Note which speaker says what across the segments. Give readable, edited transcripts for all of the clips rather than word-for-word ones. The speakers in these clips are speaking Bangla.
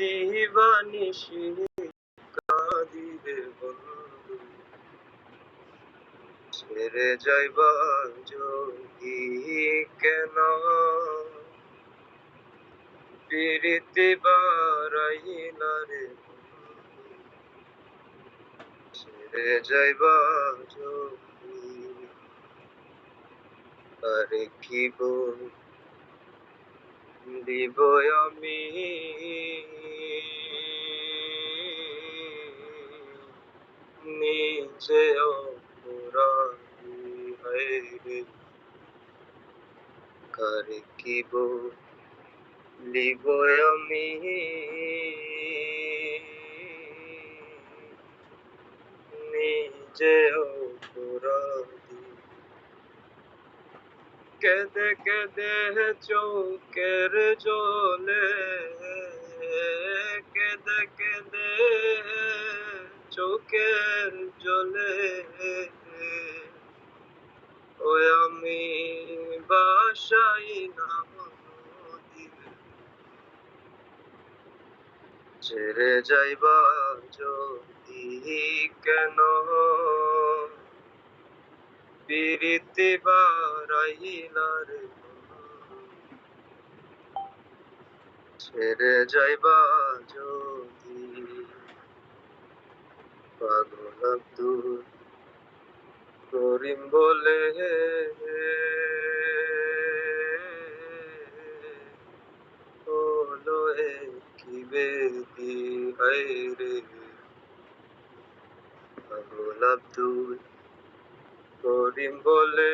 Speaker 1: দিবানিশি কাঁদি রে বন্ধু, ছেড়ে যাইবা যদি কেন, পিরিতি বারাইলা রে বন্ধু, ছেড়ে যাইবা যদি। আরে কি দিব আমি নিজে অপরাধী হয়ে, কারে কি বলিব আমি নিজে অপরাধী। কেঁদে কেঁদে চোখের জলে, কেঁদে কেঁদে চোখের জলে, ওই আমি বাসাই নাম নদী, ছেড়ে যাইবা যদি কেন, পিরিতি বারাইলা রে বন্ধু, ছেড়ে যাইবা যদি। পাগল আব্দুল করিম বলে হলো কি বেদি হায়রে, পাগল আব্দুল করিম বলে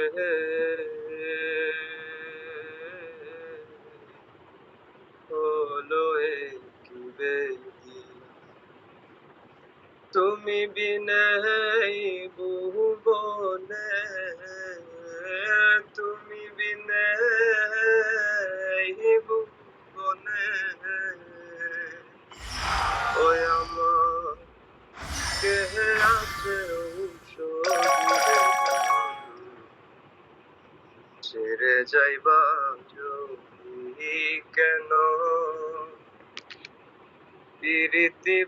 Speaker 1: হলো কি বেদি। তুমি বিনে ভুবনে, তুমি বিনে ভুবনে, ওই আমার কে আছে ঔষধি, ছেড়ে যাইবা যদি কেন, পিরিতি